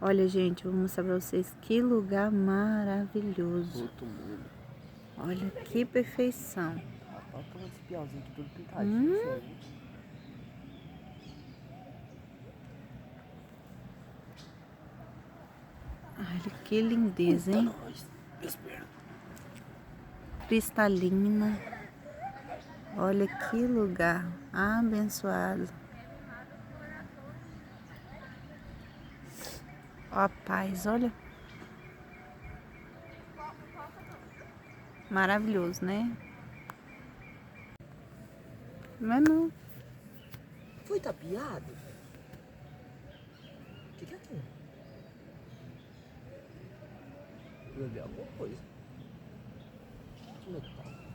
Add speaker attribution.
Speaker 1: Olha, gente, eu vou mostrar pra vocês que lugar maravilhoso.
Speaker 2: Outro mundo.
Speaker 1: Olha que perfeição.
Speaker 2: Olha o tamanho desse piauzinho aqui, todo pintadinho, diferente.
Speaker 1: Olha que lindeza, hein? Cristalina. Olha que lugar abençoado. Ó a paz, olha. Maravilhoso, né? Não é não.
Speaker 2: Foi tapeado? O que é aquilo? Eu vi alguma coisa. Que metal.